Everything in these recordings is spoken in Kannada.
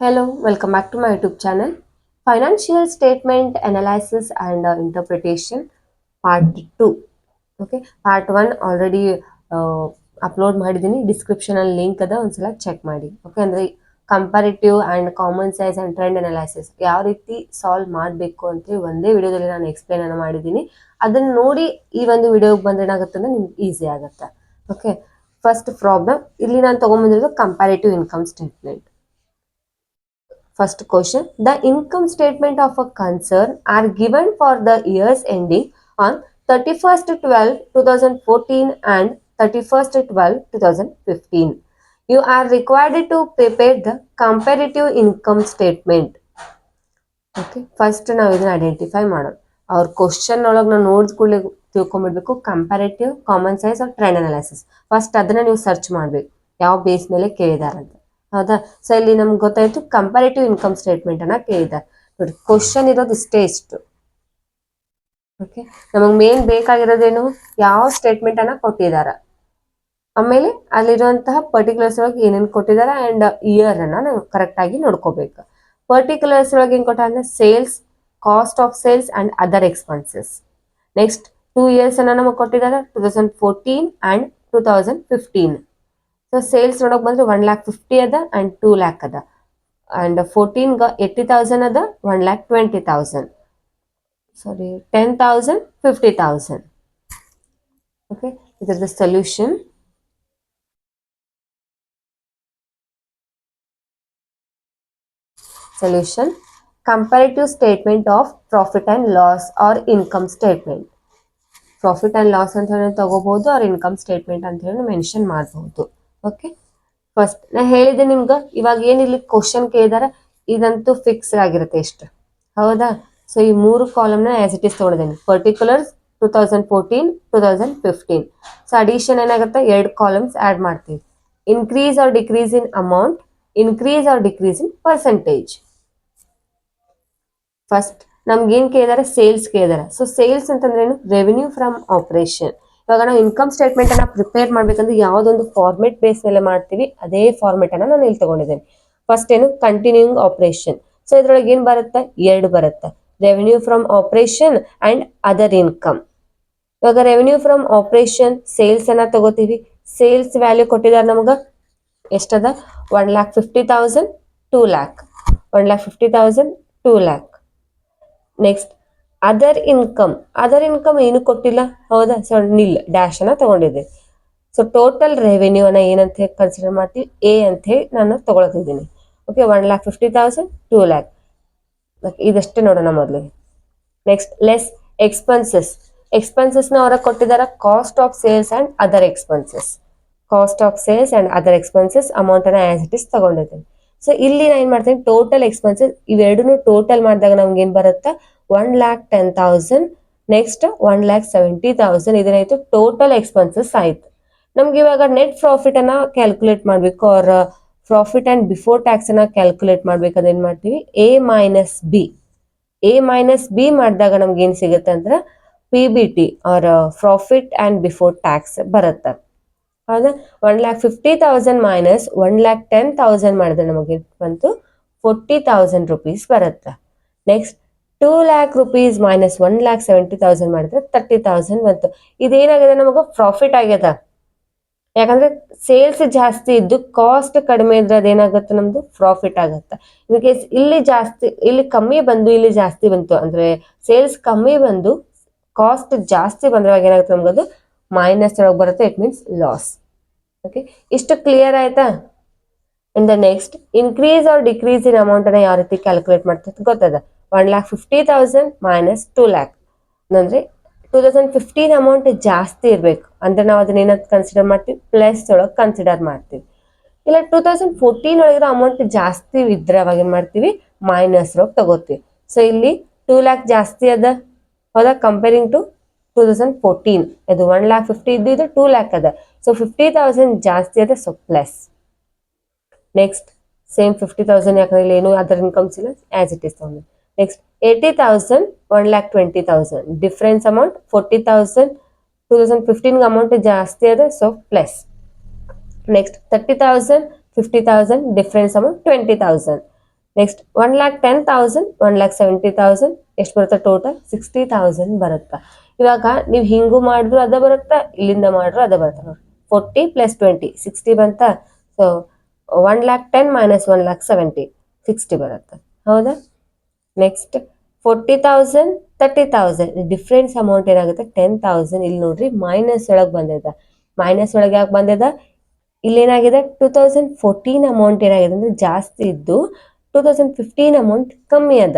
Hello, welcome back to my YouTube channel. Financial Statement Analysis and Interpretation Part 2. Okay, Part 1 already upload ಮಾಡಿದ್ದೀನಿ. ಡಿಸ್ಕ್ರಿಪ್ಷನಲ್ಲಿ ಲಿಂಕ್ ಅದ, ಒಂದ್ಸಲ ಚೆಕ್ ಮಾಡಿ. ಓಕೆ, ಅಂದರೆ comparative and common science and trend analysis ಯಾವ ರೀತಿ ಸಾಲ್ವ್ ಮಾಡಬೇಕು ಅಂತೇಳಿ ಒಂದೇ ವಿಡಿಯೋದಲ್ಲಿ ನಾನು ಎಕ್ಸ್ಪ್ಲೇನ್ ಅನ್ನು ಮಾಡಿದ್ದೀನಿ. ಅದನ್ನು ನೋಡಿ ಈ ಒಂದು ವಿಡಿಯೋಗೆ ಬಂದ್ರೆ ಏನಾಗುತ್ತೆ ಅಂದರೆ ನಿಮ್ಗೆ ಈಸಿ ಆಗುತ್ತೆ. ಓಕೆ, ಫಸ್ಟ್ ಪ್ರಾಬ್ಲಮ್ ಇಲ್ಲಿ ನಾನು ತೊಗೊಂಬಂದಿರೋದು comparative income statement. First question, the income statement of a concern are given for the years ending on 31st 12 2014 and 31st 12 2015. You are required to prepare the comparative income statement. Okay, first ನಾವು ಇದನ್ನ ಐಡೆಂಟಿಫೈ ಮಾಡೋಣ. ಅವ್ರ ಕ್ವಶನ್ ಒಳಗೆ ನಾವು ನೋಡಿದ ಕೂಡಲೇ ತಿಳ್ಕೊಂಡ್ಬಿಡ್ಬೇಕು ಕಂಪ್ಯಾರಿಟಿವ್, ಕಾಮನ್ ಸೈನ್ಸ್ ಆರ್ ಟ್ರೆಂಡ್ ಅನಾಲಿಸಿಸ್. ಫಸ್ಟ್ ಅದನ್ನ ನೀವು ಸರ್ಚ್ ಮಾಡಬೇಕು ಯಾವ ಬೇಸ್ ಮೇಲೆ ಕೇಳಿದಾರಂತ. ಹೌದಾ? ಸೊ ಇಲ್ಲಿ ನಮ್ಗೆ ಗೊತ್ತಾಯ್ತು ಕಂಪ್ಯಾರಿಟಿವ್ ಇನ್ಕಮ್ ಸ್ಟೇಟ್ಮೆಂಟ್ ಅನ್ನ ಕೇಳಿದ್ದಾರೆ. ನೋಡಿ, ಕ್ವಶನ್ ಇರೋದು ಇಷ್ಟು. ಓಕೆ, ನಮಗೆ ಮೇನ್ ಬೇಕಾಗಿರೋದೇನು, ಯಾವ ಸ್ಟೇಟ್ಮೆಂಟ್ ಅನ್ನ ಕೊಟ್ಟಿದಾರ, ಆಮೇಲೆ ಅಲ್ಲಿರುವಂತಹ ಪರ್ಟಿಕ್ಯುಲರ್ಸ್ ಒಳಗೆ ಏನೇನು ಕೊಟ್ಟಿದ್ದಾರೆ ಅಂಡ್ ಇಯರ್ ಅನ್ನ ನಾವು ಕರೆಕ್ಟ್ ಆಗಿ ನೋಡ್ಕೋಬೇಕು. ಪರ್ಟಿಕ್ಯುಲರ್ಸ್ ಒಳಗೆ ಏನ್ ಕೊಟ್ಟ ಅಂದ್ರೆ sales, cost of sales and other expenses. Next 2 years ಅನ್ನ ನಮಗೆ ಕೊಟ್ಟಿದ್ದಾರೆ, 2014 ಅಂಡ್ 2015. ಸೊ ಸೇಲ್ಸ್ ನೋಡಕ್ ಬಂದ್ರೆ 1,50,000 ಅದ ಅಂಡ್ 2,00,000 ಅದ, ಅಂಡ್ 14 80,000 ಅದ, 1,20,000, ಸಾರಿ 10,000, 50,000. ಓಕೆ, ಇದರದ solution. Solution, comparative statement of profit and loss or income statement. Profit and loss ಅಂತ ಹೇಳಿ ತಗೋಬಹುದು, ಅವ್ರ ಇನ್ಕಮ್ ಸ್ಟೇಟ್ಮೆಂಟ್ ಅಂತ ಹೇಳಿ ಮೆನ್ಷನ್ ಮಾಡಬಹುದು. ಓಕೆ, ಫಸ್ಟ್ ನಾ ಹೇಳಿದೆ ನಿಮ್ಗೆ, ಇವಾಗ ಏನಿಲ್ಲಿ ಕ್ವಶನ್ ಕೇಳಿದಾರ ಇದಂತೂ ಫಿಕ್ಸ್ ಆಗಿರುತ್ತೆ ಎಷ್ಟು. ಹೌದಾ? ಸೊ ಈ 3 ಕಾಲಮ್ನ ಆಸ್ ಇಟ್ ಇಸ್ ತೊಗೊಂಡಿದ್ದೀನಿ. ಪರ್ಟಿಕ್ಯುಲರ್ಸ್ 2014 2015. ಸೊ ಅಡಿಷನ್ ಏನಾಗುತ್ತೆ, 2 ಕಾಲಮ್ಸ್ ಆಡ್ ಮಾಡ್ತೀವಿ. Increase or decrease in amount, increase or decrease in percentage. First ನಮ್ಗೆ ಏನ್ ಕೇಳಿದಾರೆ, ಸೇಲ್ಸ್ ಕೇಳಿದಾರೆ. ಸೊ ಸೇಲ್ಸ್ ಅಂತಂದ್ರೆ ಏನು, ರೆವಿನ್ಯೂ ಫ್ರಮ್ ಆಪರೇಷನ್. ಇವಾಗ ನಾವು ಇನ್ಕಮ್ ಸ್ಟೇಟ್ಮೆಂಟ್ ಅನ್ನ ಪ್ರಿಪೇರ್ ಮಾಡ್ಬೇಕಂದ್ರೆ ಯಾವ್ದೊಂದು ಫಾರ್ಮೆಟ್ ಬೇಸ್ ಮೇಲೆ ಮಾಡ್ತೀವಿ, ಅದೇ ಫಾರ್ಮೆಟ್ ಅನ್ನ ನಾನು ಇಲ್ಲಿ ತಗೊಂಡಿದ್ದೇನೆ. ಫಸ್ಟ್ ಏನು, ಕಂಟಿನ್ಯೂಯಿಂಗ್ ಆಪರೇಷನ್. ಸೊ ಇದ್ರೊಳಗೆ ಏನ್ ಬರುತ್ತೆ, 2 ಬರುತ್ತೆ, revenue from operation and other income. ಇವಾಗ ರೆವಿನ್ಯೂ ಫ್ರಮ್ ಆಪರೇಷನ್ ಸೇಲ್ಸ್ ಅನ್ನ ತಗೋತೀವಿ. ಸೇಲ್ಸ್ ವ್ಯಾಲ್ಯೂ ಕೊಟ್ಟಿದ್ದಾರೆ ನಮಗ ಎಷ್ಟದ, 1,50,000, 2,00,000, 1,50,000, 2,00,000. Next other income. Other income ಏನು ಕೊಟ್ಟಿಲ್ಲ, ಹೌದಾ? ಸೊ ನಿಲ್ ಡ್ಯಾಶ್ ಅನ್ನ ತಗೊಂಡಿದ್ದೆ. ಸೊ ಟೋಟಲ್ ರೆವೆನ್ಯೂ ಅನ್ನ ಏನಂತ ಹೇಳಿ ಕನ್ಸಿಡರ್ ಮಾಡ್ತೀವಿ, ಎ ಅಂತ ಹೇಳಿ ನಾನು ತಗೊಳ್ತಿದ್ದೀನಿ. ಓಕೆ, 1,50,000, 2,00,000. ಇದಷ್ಟೇ ನೋಡೋಣ ಮೊದಲು. Next less expenses. ಎಕ್ಸ್ಪೆನ್ಸಸ್ ನ ಅವರ ಕೊಟ್ಟಿದ್ದಾರೆ cost of sales and other expenses. Cost of sales and other expenses amount ಅನ್ನ ಆಸ್ ಇಟ್ ಇಸ್ ತಗೊಂಡಿದ್ದೀನಿ. ಸೊ ಇಲ್ಲಿ ನಾ ಏನ್ ಮಾಡ್ತೀನಿ, ಟೋಟಲ್ ಎಕ್ಸ್ಪೆನ್ಸಸ್ ಇವೆರಡನ್ನು ಟೋಟಲ್ ಮಾಡಿದಾಗ ನಮ್ಗೆ ಏನ್ ಬರುತ್ತೆ, 1,10,000, ನೆಕ್ಸ್ಟ್ 1,70,000. ಇದೇನಾಯ್ತು, ಟೋಟಲ್ ಎಕ್ಸ್ಪೆನ್ಸಸ್ ಆಯ್ತು. ನಮ್ಗೆ ಇವಾಗ ನೆಟ್ ಪ್ರಾಫಿಟ್ ಅನ್ನ ಕ್ಯಾಲ್ಕುಲೇಟ್ ಮಾಡ್ಬೇಕು, ಅವ್ರ ಪ್ರಾಫಿಟ್ ಅಂಡ್ ಬಿಫೋರ್ ಟ್ಯಾಕ್ಸ್ ಅನ್ನ ಕ್ಯಾಲ್ಕುಲೇಟ್ ಮಾಡ್ಬೇಕಾದ್ರೆ ಏನ್ ಮಾಡ್ತೀವಿ, ಎ ಮೈನಸ್ ಬಿ ಮಾಡಿದಾಗ ನಮ್ಗೆ ಏನ್ ಸಿಗುತ್ತೆ ಅಂದ್ರೆ PBT or profit and before tax ಬರುತ್ತೆ. ಹೌದಾ? 1,50,000 ಮೈನಸ್ 1,10,000 ಮಾಡಿದ್ರೆ ನಮಗೆ ಬಂತು 40,000 rupees ಬರುತ್ತೆ. ನೆಕ್ಸ್ಟ್ 2,00,000 rupees ಮೈನಸ್ 1,70,000 ಮಾಡಿದ್ರೆ 30,000 ಬಂತು. ಇದೇನಾಗಿದೆ, ನಮಗ ಪ್ರಾಫಿಟ್ ಆಗ್ಯದ. ಯಾಕಂದ್ರೆ ಸೇಲ್ಸ್ ಜಾಸ್ತಿ ಇದ್ದು ಕಾಸ್ಟ್ ಕಡಿಮೆ ಇದ್ರೆ ಅದೇನಾಗುತ್ತೆ, ನಮ್ದು ಪ್ರಾಫಿಟ್ ಆಗುತ್ತೆ. ಇನ್ ಕೇಸ್ ಇಲ್ಲಿ ಜಾಸ್ತಿ, ಇಲ್ಲಿ ಕಮ್ಮಿ ಬಂದು ಇಲ್ಲಿ ಜಾಸ್ತಿ ಬಂತು ಅಂದ್ರೆ ಸೇಲ್ಸ್ ಕಮ್ಮಿ ಬಂದು ಕಾಸ್ಟ್ ಜಾಸ್ತಿ ಬಂದ್ರೆ ಏನಾಗುತ್ತೆ, ನಮ್ಗದು ಮೈನಸ್ ಒಳಗೆ ಬರುತ್ತೆ, ಇಟ್ ಮೀನ್ಸ್ ಲಾಸ್. ಓಕೆ, ಇಷ್ಟು ಕ್ಲಿಯರ್ ಆಯ್ತಾ? In the next increase or decrease in amount ಅನ್ನ ಯಾವ ರೀತಿ ಕ್ಯಾಲ್ಕುಲೇಟ್ ಮಾಡ್ತಿತ್ತು ಗೊತ್ತದ. 1,50,000 ಮೈನಸ್ 2,00,000 ಅಂದ್ರೆ 2015 ಅಮೌಂಟ್ ಜಾಸ್ತಿ ಇರ್ಬೇಕು ಅಂದ್ರೆ ನಾವು ಅದನ್ನ ಏನಂತ ಕನ್ಸಿಡರ್ ಮಾಡ್ತೀವಿ, ಪ್ಲಸ್ ಒಳಗೆ ಕನ್ಸಿಡರ್ ಮಾಡ್ತೀವಿ. ಇಲ್ಲ 2014 ಒಳಗಿರೋ ಅಮೌಂಟ್ ಜಾಸ್ತಿ ಇದ್ರೆ ಅವಾಗ ಏನ್ ಮಾಡ್ತೀವಿ, ಮೈನಸ್ ಒಳಗೆ ತಗೋತೀವಿ. ಸೊ ಇಲ್ಲಿ 2,00,000 ಜಾಸ್ತಿ ಅದ, ಹೌದಾ? ಕಂಪೇರಿಂಗ್ ಟು 2014 ಇದು 1,50,000 ಇದ್ದು ಇದು 2,00,000 ಅದ. ಸೊ 50,000 ಜಾಸ್ತಿ ಅದ, ಸೊ ಪ್ಲಸ್. ನೆಕ್ಸ್ಟ್ ಸೇಮ್ 50,000, ಯಾಕಂದ್ರೆ ಇಲ್ಲಿ ಏನು ಅದರ್ ಇನ್ಕಮ್ಸ್ ಇಲ್ಲ, ಆಸ್ ಇಟ್ ಇಸ್ ತಗೊಂಡು. Next 80,000, 1,20,000 difference amount 40,000. 2015 ಅಮೌಂಟ್ ಜಾಸ್ತಿ ಅದ, so plus. Next 30,000, 50,000 difference amount 20,000. Next 1,10,000 1,70,000 ಎಷ್ಟು ಬರುತ್ತೆ ಟೋಟಲ್ 60,000 ಬರುತ್ತಾ. ಇವಾಗ ನೀವು ಹಿಂಗೂ ಮಾಡಿದ್ರು ಅದ ಬರುತ್ತಾ, ಇಲ್ಲಿಂದ ಮಾಡಿದ್ರು ಅದ ಬರುತ್ತಾ ನೋಡಿ. 40 + 20 60 ಬಂತಾ. ಸೊ 1,10,000 - 1,70,000 60 ಬರುತ್ತೆ. ಹೌದಾ. ನೆಕ್ಸ್ಟ್ 40,000 30,000 ಡಿಫ್ರೆನ್ಸ್ ಅಮೌಂಟ್ ಏನಾಗುತ್ತೆ 10,000. ಇಲ್ಲಿ ನೋಡ್ರಿ ಮೈನಸ್ ಒಳಗೆ ಬಂದಿದೆ. ಮೈನಸ್ ಒಳಗೆ ಯಾಕೆ ಬಂದಿದೆ, ಇಲ್ಲೇನಾಗಿದೆ 2014 ಅಮೌಂಟ್ ಏನಾಗಿದೆ ಅಂದ್ರೆ ಜಾಸ್ತಿ ಇದ್ದು 2015 ಅಮೌಂಟ್ ಕಮ್ಮಿ ಅದ.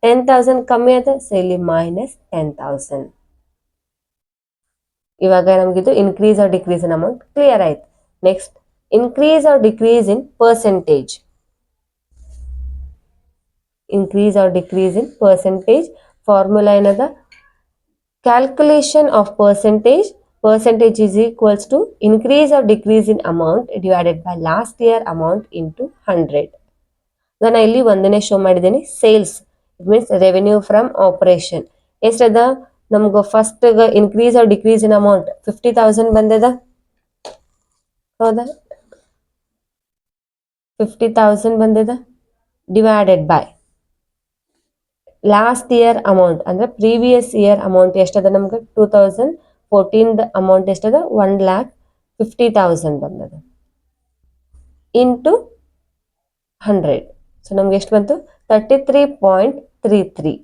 10,000 ಕಮ್ಮಿ ಅದ. ಸೊ ಇಲ್ಲಿ -10,000. ಇವಾಗ ನಮಗಿದು increase or decrease in amount clear ಆಯ್ತು. Next increase or decrease in percentage. Increase or decrease in percentage formula ಏನದ, calculation of percentage is equals to increase or decrease in amount divided by last year amount into 100. ನಾನು ಇಲ್ಲಿ ಒಂದನೇ ಶೋ ಮಾಡಿದ್ದೀನಿ sales, it means revenue from operation. ಎಷ್ಟದ ನಮ್ಗೆ first increase or decrease in amount 50,000 ಬಂದದ. ಹೌದಾ, 50,000 ಬಂದದ divided by last year amount ಅಂದ್ರೆ ಪ್ರೀವಿಯಸ್ ಇಯರ್ ಅಮೌಂಟ್ ಎಷ್ಟದ ನಮ್ಗೆ 2014 ಅಮೌಂಟ್ ಎಷ್ಟದ 1,50,000 ಬಂದದ ಇಂಟು 100. ಸೊ ನಮ್ಗೆ ಎಷ್ಟು ಬಂತು 33.33.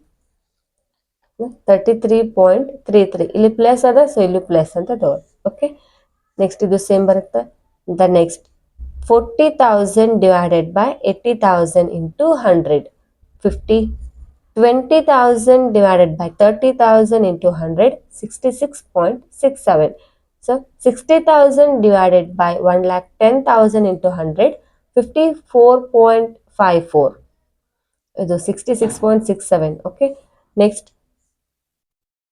33.33 ಇಲ್ಲಿ ಪ್ಲಸ್ ಅದ. ಸೊ ಇಲ್ಲಿ ಪ್ಲಸ್ ಅಂತ ತಗೋರಿ. ಓಕೆ, ನೆಕ್ಸ್ಟ್ ಇದು ಸೇಮ್ ಬರುತ್ತೆ. The next 40,000 divided by 80,000 into 100 50. 20,000 divided by 30,000 into 100 66.67. So 60,000 divided by 1,10,000 into 100 54.54. ಇದು 66.67. Okay, next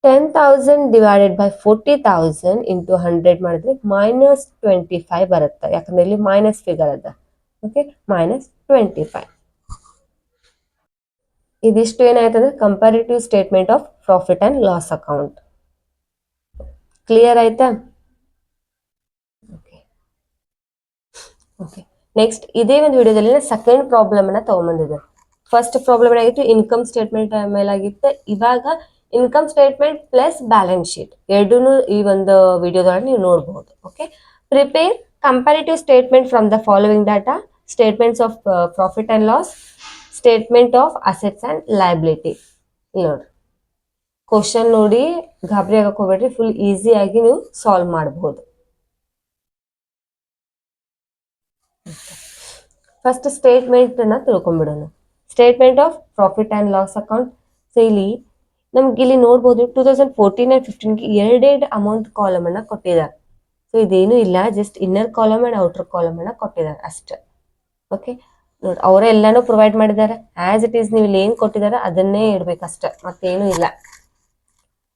10,000 divided by 40,000 into 100 ಮಾಡಿದ್ರೆ -25 ಬರುತ್ತೆ. ಯಾಕಂದ್ರೆ ಇಲ್ಲಿ ಮೈನಸ್ ಫಿಗರ್ ಅದ. ಓಕೆ, -25. ಇದಿಷ್ಟು ಏನಾಯ್ತಂದ್ರೆ comparative statement of profit and loss account. Clear ಆಯ್ತಾ. ಓಕೆ, ನೆಕ್ಸ್ಟ್ ಇದೇ ಒಂದು ವಿಡಿಯೋದಲ್ಲಿ ಸೆಕೆಂಡ್ ಪ್ರಾಬ್ಲಮ್ ಅನ್ನ ತಗೊಂಡ್ಬಂದಿದೆ. ಫಸ್ಟ್ ಪ್ರಾಬ್ಲಮ್ ಏನಾಗಿತ್ತು ಇನ್ಕಮ್ ಸ್ಟೇಟ್ಮೆಂಟ್ ಮೇಲಾಗಿತ್ತು. ಇವಾಗ income statement plus balance sheet ಎರಡೂ ಈ ಒಂದು ವಿಡಿಯೋದೊಳಗೆ ನೀವು ನೋಡಬಹುದು. Okay, prepare comparative statement from the following data: statements of profit and loss, statement of assets and liability. ನೋಡ್ರಿ ಕ್ವಶನ್ ನೋಡಿ ಗಾಬರಿ ಆಗಕ್ಕೆ ಹೋಗ್ಬೇಡ್ರಿ, ಫುಲ್ ಈಸಿ ಆಗಿ ನೀವು ಸಾಲ್ವ್ ಮಾಡಬಹುದು. ಫಸ್ಟ್ ಸ್ಟೇಟ್ಮೆಂಟ್ ಅನ್ನ ತಿಳ್ಕೊಂಡ್ಬಿಡೋಣ. Statement of profit and loss account. So ಇಲ್ಲಿ ನಮ್ಗೆ ಇಲ್ಲಿ ನೋಡ್ಬೋದು 2014 and 15ಗೆ ಎರಡೆರಡು ಅಮೌಂಟ್ ಕಾಲಮ್ ಅನ್ನ ಕೊಟ್ಟಿದ್ದಾರೆ. ಸೊ ಇದೇನು ಇಲ್ಲ, just inner column and outer column ಅನ್ನ ಕೊಟ್ಟಿದ್ದಾರೆ ಅಷ್ಟೇ. ಓಕೆ, ನೋಡಿ ಅವರೇ ಎಲ್ಲಾನು ಪ್ರೊವೈಡ್ ಮಾಡಿದ್ದಾರೆ. ಆಸ್ ಇಟ್ ಈಸ್ ನೀವು ಇಲ್ಲಿ ಏನ್ ಕೊಟ್ಟಿದ್ದಾರೆ ಅದನ್ನೇ ಇಡ್ಬೇಕಷ್ಟೆ, ಮತ್ತೇನು ಇಲ್ಲ.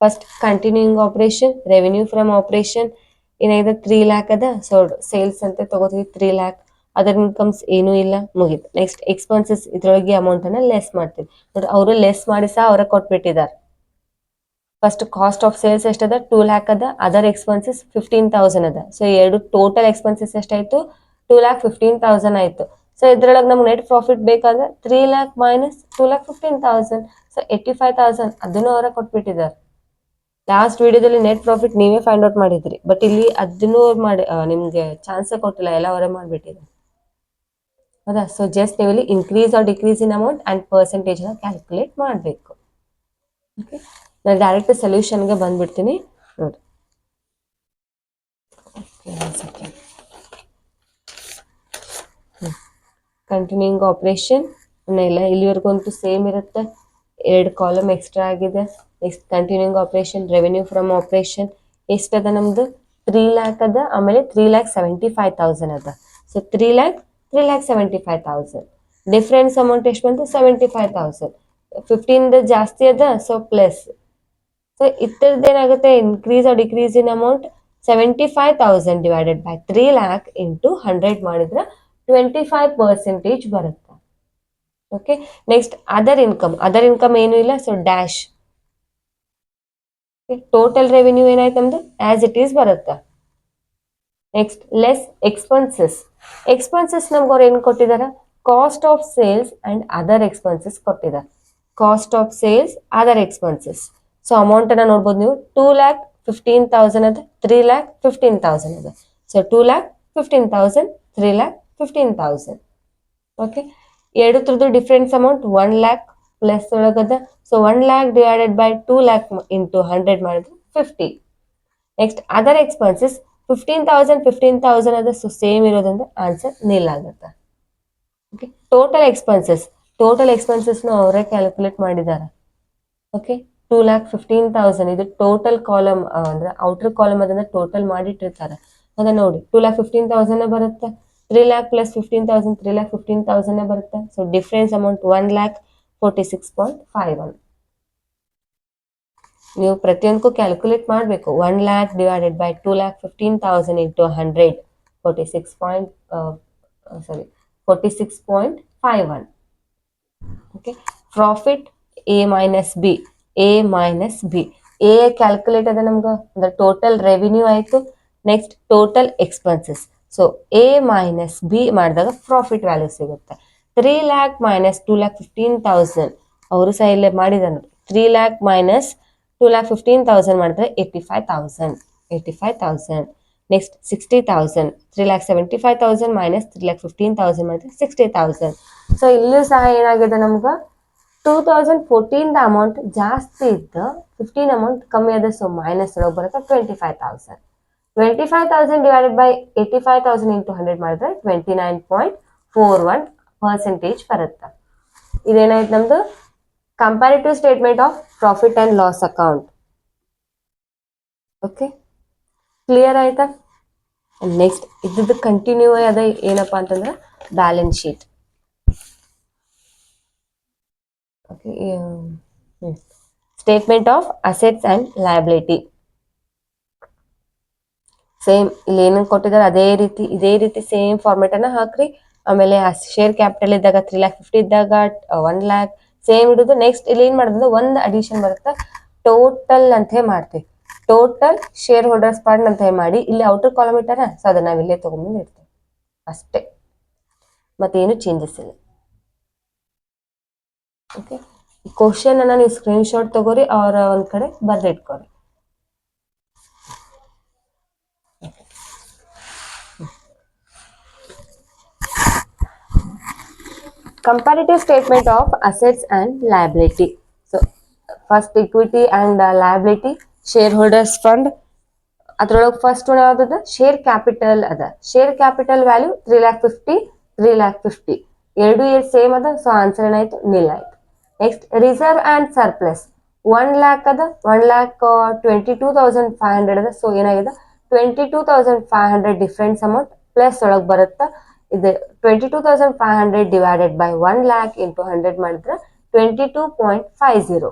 First continuing operation revenue from operation ಏನಾಗಿದೆ 3 lakh ಅದ. ಸೊ ಸೇಲ್ಸ್ ಅಂತ ತಗೋತೀವಿ 3 lakh. ಅದರ್ ಇನ್ಕಮ್ಸ್ ಏನೂ ಇಲ್ಲ, ಮುಗೀತು. ನೆಕ್ಸ್ಟ್ ಎಕ್ಸ್ಪೆನ್ಸಸ್ ಇದ್ರೊಳಗೆ ಅಮೌಂಟ್ ಅನ್ನ ಲೆಸ್ ಮಾಡ್ತೀವಿ. ನೋಡಿ ಅವರು ಲೆಸ್ ಮಾಡಿ ಸಹ ಅವರೇ ಕೊಟ್ಬಿಟ್ಟಿದ್ದಾರೆ. ಫಸ್ಟ್ ಕಾಸ್ಟ್ ಆಫ್ ಸೇಲ್ಸ್ ಎಷ್ಟದ 2 lakh ಅದ. ಅದರ್ ಎಕ್ಸ್ಪೆನ್ಸಸ್ 15,000 ಅದ. ಸೊ ಎರಡು ಟೋಟಲ್ ಎಕ್ಸ್ಪೆನ್ಸಸ್ ಎಷ್ಟಾಯ್ತು 2,15,000 ಆಯ್ತು. ಸೊ ಇದ್ರೊಳಗೆ ನಮ್ಗೆ ನೆಟ್ ಪ್ರಾಫಿಟ್ ಬೇಕಾದ್ರೆ 3 lakh ಮೈನಸ್ 2,15,000. ಸೊ 85,000 ಅದನ್ನು ಅವರ ಕೊಟ್ಬಿಟ್ಟಿದ್ದಾರೆ. ಲಾಸ್ಟ್ ವಿಡಿಯೋದಲ್ಲಿ ನೆಟ್ ಪ್ರಾಫಿಟ್ ನೀವೇ ಫೈಂಡ್ ಔಟ್ ಮಾಡಿದ್ರಿ, ಬಟ್ ಇಲ್ಲಿ ಅದನ್ನು ಮಾಡಿ ನಿಮ್ಗೆ ಚಾನ್ಸೇ ಕೊಟ್ಟಿಲ್ಲ, ಎಲ್ಲ ಅವರೇ ಮಾಡ್ಬಿಟ್ಟಿದ್ದಾರೆ. ಹೌದಾ. ಸೊ ಜಸ್ಟ್ ನೀವು ಇಲ್ಲಿ increase or decrease in amount and percentage ನ ಕ್ಯಾಲ್ಕುಲೇಟ್ ಮಾಡಬೇಕು. ಓಕೆ, ನಾನು ಡೈರೆಕ್ಟ್ ಸೊಲ್ಯೂಷನ್ಗೆ ಬಂದ್ಬಿಡ್ತೀನಿ ನೋಡಿ. ಕಂಟಿನ್ಯೂಯಿಂಗ್ ಆಪರೇಷನ್ ಇಲ್ಲ, ಇಲ್ಲಿವರೆಗೂ ಅಂತೂ ಸೇಮ್ ಇರುತ್ತೆ. 2 ಕಾಲಮ್ ಎಕ್ಸ್ಟ್ರಾ ಆಗಿದೆ. Next continuing operation revenue from operation ಎಷ್ಟದ ನಮ್ದು 3 lakh ಅದ. ಆಮೇಲೆ 3,75,000 ಅದ. ಸೊ 3,75,000 ಡಿಫ್ರೆನ್ಸ್ ಅಮೌಂಟ್ ಎಷ್ಟು ಬಂತು 75,000. 15 ಜಾಸ್ತಿ ಅದ, ಸೊ ಪ್ಲಸ್. ಸೊ ಇತ್ತರದ್ದು ಏನಾಗುತ್ತೆ increase or decrease in amount 75,000 divided by 3 lakh into 100 ಮಾಡಿದ್ರೆ 25% ಬರುತ್ತೆ. ಓಕೆ, ನೆಕ್ಸ್ಟ್ ಅದರ್ ಇನ್ಕಮ್ ಏನು ಇಲ್ಲ. So dash. ಟೋಟಲ್ ರೆವೆನ್ಯೂ ಏನಾಯ್ತು ನಮ್ದು ಆಸ್ ಇಟ್ ಈಸ್ ಬರುತ್ತೆ. ನೆಕ್ಸ್ಟ್ ಲೆಸ್ ಎಕ್ಸ್ಪೆನ್ಸಸ್ ನಮ್ಗೆ ಅವ್ರು ಏನು ಕೊಟ್ಟಿದ್ದಾರೆ cost of sales and other expenses ಕೊಟ್ಟಿದ್ದಾರೆ. Cost of sales other expenses. So amount ಅನ್ನ ನೋಡ್ಬೋದು ನೀವು 2,15,000 ಅದ, 3,15,000 ಅದ. ಸೊ 2,15,000, 3,15,000. ಓಕೆ, ಎರಡು ಥರದ್ದು ಡಿಫ್ರೆನ್ಸ್ ಅಮೌಂಟ್ 1 lakh ಪ್ಲಸ್ ಒಳಗದ. So 1 lakh divided by 2 lakh into 100 ಮಾಡಿದ್ರೆ 50. ನೆಕ್ಸ್ಟ್ ಅದರ್ ಎಕ್ಸ್ಪೆನ್ಸಸ್ 15,000 ಅದ. ಸೊ ಸೇಮ್ ಇರೋದ್ರಿಂದ ಆನ್ಸರ್ ನಿಲ್ ಆಗುತ್ತೆ. ಓಕೆ, ಟೋಟಲ್ ಎಕ್ಸ್ಪೆನ್ಸಸ್ ಅವರೇ ಕ್ಯಾಲ್ಕುಲೇಟ್ ಮಾಡಿದ್ದಾರೆ. ಓಕೆ, 2,15,000 ಇದು ಟೋಟಲ್ ಕಾಲಮ್ ಅಂದ್ರೆ ಔಟರ್ ಕಾಲಮ್ ಅದನ್ನ ಟೋಟಲ್ ಮಾಡಿಟ್ಟಿರ್ತಾರೆ. ಅದನ್ನ ನೋಡಿ 2,15,000 ಬರುತ್ತೆ. 3 lakh ಪ್ಲಸ್ 15,000 3,15,000 ಬರುತ್ತೆ. So difference amount 1,46.51. ನೀವು ಪ್ರತಿಯೊಂದಕ್ಕೂ ಕ್ಯಾಲ್ಕುಲೇಟ್ ಮಾಡಬೇಕು. 1 lakh divided by 2,15,000 into 100 46.51. Okay, profit A minus B. A calculate ಅದ ನಮ್ಗೆ ಅಂದ್ರೆ ಟೋಟಲ್ ರೆವಿನ್ಯೂ ಆಯ್ತು. Next total expenses. So A minus B ಮಾಡಿದಾಗ ಪ್ರಾಫಿಟ್ ವ್ಯಾಲ್ಯೂ ಸಿಗುತ್ತೆ. 3 lakh ಮೈನಸ್ 2,15,000 ಅವರು ಸಹ ಇಲ್ಲೇ ಮಾಡಿದಾರೆ. 3 lakh ಮೈನಸ್ 2,15,000 ಮಾಡಿದ್ರೆ 85,000. ನೆಕ್ಸ್ಟ್ 60,000. 3,75,000 ಮೈನಸ್ 3,15,000 ಮಾಡಿದ್ರೆ 60,000. ಸೊ ಇಲ್ಲೂ ಸಹ ಏನಾಗಿದೆ ನಮ್ಗೆ 2014 ಅಮೌಂಟ್ ಜಾಸ್ತಿ ಇತ್ತು, 15 ಅಮೌಂಟ್ ಕಮ್ಮಿ ಅದ. ಸೊ ಮೈನಸ್ ಒಳಗೆ ಬರುತ್ತೆ 25,000. 25,000 ಡಿವೈಡೆಡ್ ಬೈ 85,000 ಇಂಟು 100 ಮಾಡಿದ್ರೆ 29.41% ಬರುತ್ತೆ. ಇದೇನಾಯ್ತು ನಮ್ದು comparative statement of profit and loss account. Okay, clear ಆಯ್ತಾ? ನೆಕ್ಸ್ಟ್ ಇದ್ದು ಕಂಟಿನ್ಯೂ ಅದ ಏನಪ್ಪಾ ಅಂತಂದ್ರೆ balance sheet. Okay, statement of assets and liability. Same ಇಲ್ಲಿ ಏನಂತ ಕೊಟ್ಟಿದ್ದಾರೆ ಇದೇ ರೀತಿ ಸೇಮ್ ಫಾರ್ಮೆಟ್ ಅನ್ನ ಹಾಕ್ರಿ. ಆಮೇಲೆ ಶೇರ್ ಕ್ಯಾಪಿಟಲ್ ಇದ್ದಾಗ 3,50,000 ಇದ್ದಾಗ 1 lakh ಸೇಮ್ ಇಡುದು. ನೆಕ್ಸ್ಟ್ ಇಲ್ಲಿ ಏನ್ ಮಾಡೋದು, ಒಂದು ಅಡಿಷನ್ ಬರುತ್ತೆ, ಟೋಟಲ್ ಅಂತ ಮಾಡ್ತೀವಿ. ಟೋಟಲ್ ಶೇರ್ ಹೋಲ್ಡರ್ಸ್ ಫಂಡ್ ಅಂತ ಮಾಡಿ ಇಲ್ಲಿ ಔಟರ್ ಕಾಲಮ್ ಇಟ್ಟಾರ. ಸೊ ಅದನ್ನ ನಾವು ಇಲ್ಲೇ ತಗೊಂಡ್ಬಂದು ಇಡ್ತೀವಿ ಅಷ್ಟೇ, ಮತ್ತೇನು ಚೇಂಜಸ್ ಇಲ್ಲ. ಓಕೆ, ಈ ಕ್ವಶನ್ ಅನ್ನ ನೀವು ಸ್ಕ್ರೀನ್ ಶಾಟ್ ತಗೋರಿ, ಅವರ ಒಂದ್ ಕಡೆ ಬರ್ದಿಟ್ಕೋರಿ. Comparative statement of assets and liability. So first equity and liability, shareholders fund. ಅದ್ರೊಳಗೆ ಫಸ್ಟ್ ಒನ್ ಯಾವ್ದದ, ಶೇರ್ ಕ್ಯಾಪಿಟಲ್ ಅದ. ಶೇರ್ ಕ್ಯಾಪಿಟಲ್ ವ್ಯಾಲ್ಯೂ 3,50,000 ಎರಡು ಸೇಮ್ ಅದ. ಸೊ ಆನ್ಸರ್ ಏನಾಯ್ತು, ನಿಲ್ ಆಯ್ತು. Next reserve and surplus 1 lakh ಅದ. 1,22,500 ಅದ. ಸೊ ಏನಾಗಿದೆ 22,500 ಡಿಫ್ರೆನ್ಸ್ ಅಮೌಂಟ್ ಪ್ಲಸ್ ಒಳಗೆ ಬರುತ್ತಾ. ಇದು 22,500 ಡಿವೈಡೆಡ್ ಬೈ 1 lakh ಇಂಟು 100 ಮಾಡಿದ್ರೆ 22.50.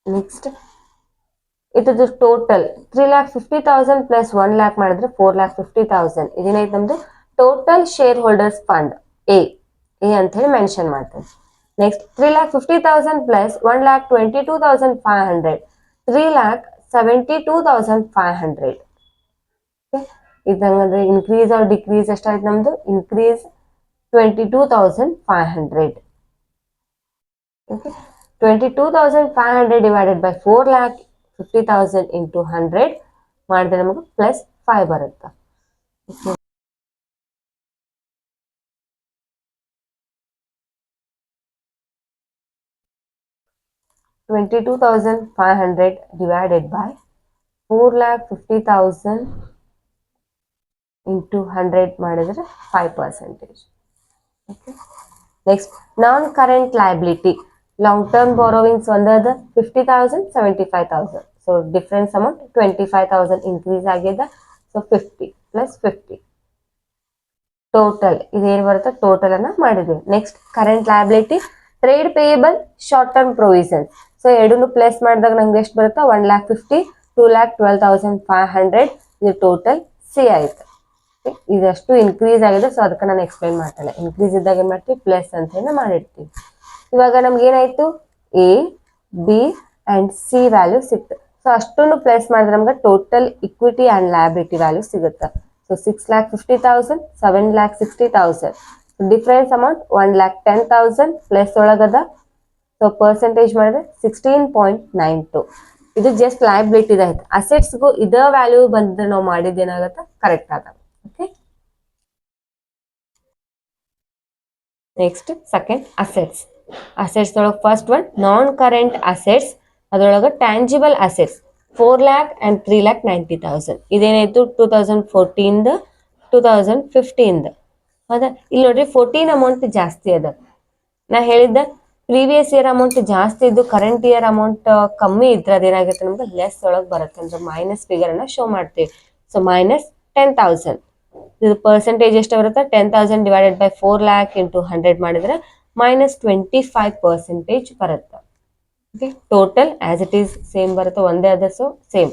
ನೆಕ್ಸ್ಟ್ ಇದ್ರದ್ದು ಟೋಟಲ್ 3,50,000 ಪ್ಲಸ್ 1 lakh ಮಾಡಿದ್ರೆ 4,50,000. ಇದೇನೈತೆ ನಮ್ದು total shareholders fund A ಅಂತ ಹೇಳಿ ಮೆನ್ಷನ್ ಮಾಡ್ತೇನೆ. Next 3,50,000 plus 1,22,500 3,72,500. ಇದಂಗಂದ್ರೆ ಇನ್ಕ್ರೀಸ್ ಆರ್ ಡಿಕ್ರೀಸ್ ಎಷ್ಟಾಯ್ತು ನಮ್ದು, increase 22,500. Okay, 22,500 divided by 4,50,000 into 100 ಮಾಡಿದ್ರೆ ನಮಗೆ ಪ್ಲಸ್ 5 ಬರುತ್ತೆ. 22,500 divided by 4,50,000 into 100 ಮಾಡಿದ್ರೆ 5%. Okay. Next, non-current liability. Long-term borrowings ಒಂದದ 50,000, 75,000. So difference amount 25,000 increase ಆಗಿದೆ. So 50 plus 50. Total ಇದೇನು ಬರುತ್ತೆ, ಟೋಟಲ್ ಅನ್ನ ಮಾಡಿದ್ವಿ. Next current liability, trade payable, short term provisions. So ಎರಡನ್ನು ಪ್ಲಸ್ ಮಾಡಿದಾಗ ನಂಗೆ ಎಷ್ಟು ಬರುತ್ತೆ, 1,50,000, 2,12,500. ಇದು ಟೋಟಲ್ ಸಿ ಆಯ್ತು. ಇದಷ್ಟು ಇನ್ಕ್ರೀಸ್ ಆಗಿದೆ. ಸೊ ಅದಕ್ಕೆ ನಾನು ಎಕ್ಸ್ಪ್ಲೈನ್ ಮಾಡ್ತೇನೆ. ಇನ್ಕ್ರೀಸ್ ಇದ್ದಾಗ ಏನ್ ಮಾಡ್ತೀವಿ, ಪ್ಲಸ್ ಅಂತ ಹೇಳಿ ಮಾಡಿರ್ತೀವಿ. ಇವಾಗ ನಮ್ಗೆ ಏನಾಯ್ತು, A B and C value ಸಿಕ್ತು. ಸೊ ಅಷ್ಟನ್ನು ಪ್ಲಸ್ ಮಾಡಿದ್ರೆ ನಮ್ಗೆ total equity and liability value ಸಿಗುತ್ತೆ. ಸೊ 6,50,000, 7,60,000. ಡಿಫರೆನ್ಸ್ ಅಮೌಂಟ್ 1,10,000 ಪ್ಲಸ್ ಒಳಗದ. ಸೊ ಪರ್ಸೆಂಟೇಜ್ ಮಾಡಿದ್ರೆ 16.92. ಇದು ಜಸ್ಟ್ ಲಯಬಿಲಿಟಿ ಆಯ್ತು. ಅಸೆಟ್ಸ್ಗೂ ಇದೇ ವ್ಯಾಲ್ಯೂ ಬಂದ್ರೆ ನಾವು ಮಾಡಿದ್ದೇನಾಗತ್ತೆ ಕರೆಕ್ಟ್ ಆಗ. Okay, next second assets. Assets ಒಳಗೆ first one non current assets. ಅದ್ರೊಳಗೆ ಟ್ಯಾಂಜಿಬಲ್ ಅಸೆಟ್ಸ್ 4 lakh and 3,90,000. ಇದೇನಾಯ್ತು 2014 2015. ಹೌದಾ, ಇಲ್ಲಿ ನೋಡ್ರಿ 14 ಅಮೌಂಟ್ ಜಾಸ್ತಿ ಅದ. ನಾ ಹೇಳಿದ್ದ ಪ್ರೀವಿಯಸ್ ಇಯರ್ ಅಮೌಂಟ್ ಜಾಸ್ತಿ ಇದ್ದು ಕರೆಂಟ್ ಇಯರ್ ಅಮೌಂಟ್ ಕಮ್ಮಿ ಇದ್ರೆ ಅದೇನಾಗುತ್ತೆ ನಮ್ಗೆ ಲೆಸ್ ಒಳಗೆ ಬರುತ್ತೆ, ಅಂದ್ರೆ ಮೈನಸ್ ಫಿಗರ್ ಅನ್ನ ಶೋ ಮಾಡ್ತೀವಿ. ಸೊ -10,000. ಇದು ಪರ್ಸೆಂಟೇಜ್ ಎಷ್ಟು ಬರುತ್ತೆ? 10,000 ಡಿವೈಡೆಡ್ ಬೈ 4 lakh ಇಂಟು 100 ಮಾಡಿದ್ರೆ -25% ಬರುತ್ತೆ. Okay, total as it is same ಬರುತ್ತೆ, ಒಂದೇ ಅದ. So same.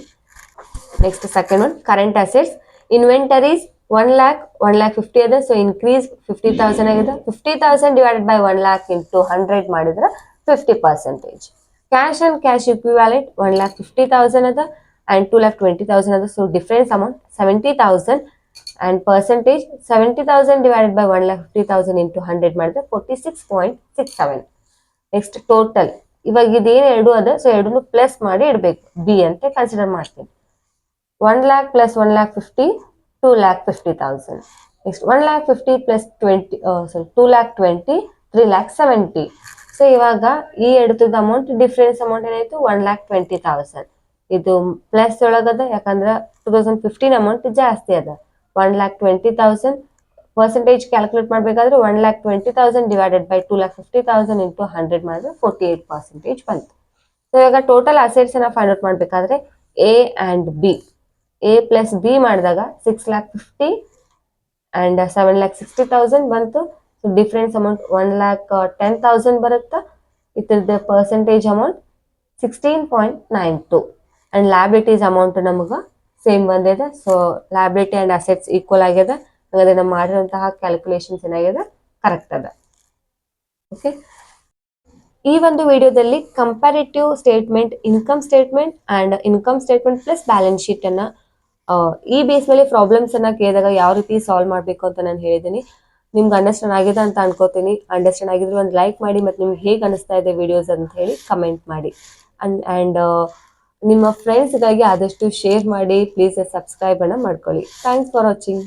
Next second one current assets. Inventories 1 lakh 1,50,000 ಅದ. ಸೊ ಇನ್ಕ್ರೀಸ್ 50,000 ಆಗಿದೆ. 50,000 ಡಿವೈಡೆಡ್ ಬೈ 1 lakh ಇಂಟು 100 ಮಾಡಿದ್ರೆ 50%. ಕ್ಯಾಶ್ ಅಂಡ್ ಕ್ಯಾಶ್ ಇಕ್ವಿವ್ಯಾಲೆಂಟ್ 1,50,000 ಅದ ಅಂಡ್ 2,20,000 ಅದ. So difference amount 70,000 and percentage 70,000 divided by 1,50,000 into 100 ಮಾಡಿದ್ರೆ 46.67. Next total. ಇವಾಗ ಇದೇನು ಎರಡು ಅದ, ಸೊ ಎರಡನ್ನು ಪ್ಲಸ್ ಮಾಡಿ ಇಡಬೇಕು, ಬಿ ಅಂತ ಕನ್ಸಿಡರ್ ಮಾಡ್ತೀನಿ. 1 lakh plus 1,50,000 2,50,000. Next 1,50,000 plus 2,20,000 3,70,000. So ಇವಾಗ ಈ ಎಡ್ತದ ಅಮೌಂಟ್ ಡಿಫರೆನ್ಸ್ ಅಮೌಂಟ್ ಏನಾಯ್ತು 1,20,000. ಇದು ಪ್ಲಸ್ ಒಳಗದ, ಯಾಕಂದ್ರೆ 2015 ಅಮೌಂಟ್ ಜಾಸ್ತಿ ಅದ. 1,20,000 ಪರ್ಸೆಂಟೇಜ್ ಕ್ಯಾಲ್ಕುಲೇಟ್ ಮಾಡಬೇಕಾದ್ರೆ 1,20,000 ಡಿವೈಡೆಡ್ ಬೈ 2,50,000 ಇಂಟು 100 ಮಾಡಿದ್ರೆ 48% ಬಂತು. ಸೊ ಇವಾಗ ಟೋಟಲ್ ಅಸೆಟ್ಸ್ ಅನ್ನ ಫೈಂಡ್ ಔಟ್ ಮಾಡಬೇಕಾದ್ರೆ A and B, A plus B ಮಾಡಿದಾಗ 6,50,000 ಅಂಡ್ 7,60,000 ಬಂತು. ಸೊ ಡಿಫರೆನ್ಸ್ ಅಮೌಂಟ್ 1,10,000 ಬರುತ್ತಾ. ಇದ್ರದ್ದು percentage amount 16.92 and liabilities amount ನಮಗೆ ಸೇಮ್ ಬಂದಿದೆ. So liability and assets equal ಆಗಿದೆ. ಹಾಗಾದ್ರೆ ನಾವು ಮಾಡಿರುವಂತಹ ಕ್ಯಾಲ್ಕುಲೇಷನ್ಸ್ ಏನಾಗಿದೆ ಕರೆಕ್ಟ್ ಅದ. ಓಕೆ, ಈ ಒಂದು ವಿಡಿಯೋದಲ್ಲಿ comparative statement, income statement and income statement plus balance sheet ಅನ್ನ ಈ ಬೇಸ್ ಮೇಲೆ ಪ್ರಾಬ್ಲಮ್ಸ್ ಅನ್ನ ಕೇಳಿದಾಗ ಯಾವ ರೀತಿ ಸಾಲ್ವ್ ಮಾಡಬೇಕು ಅಂತ ನಾನು ಹೇಳಿದ್ದೀನಿ. ನಿಮ್ಗೆ ಅಂಡರ್ಸ್ಟ್ಯಾಂಡ್ ಆಗಿದೆ ಅಂತ ಅನ್ಕೋತೀನಿ. ಅಂಡರ್ಸ್ಟ್ಯಾಂಡ್ ಆಗಿದ್ರೆ ಒಂದು ಲೈಕ್ ಮಾಡಿ, ಮತ್ತು ನಿಮ್ಗೆ ಹೇಗೆ ಅನಿಸ್ತಾ ಇದೆ ವಿಡಿಯೋಸ್ ಅಂತ ಹೇಳಿ ಕಮೆಂಟ್ ಮಾಡಿ. ಅಂಡ್ ನಿಮ್ಮ ಫ್ರೆಂಡ್ಸ್ಗಾಗಿ ಆದಷ್ಟು ಶೇರ್ ಮಾಡಿ. ಪ್ಲೀಸ್ ಸಬ್ಸ್ಕ್ರೈಬ್ ಅನ್ನ ಮಾಡ್ಕೊಳ್ಳಿ. Thanks for watching.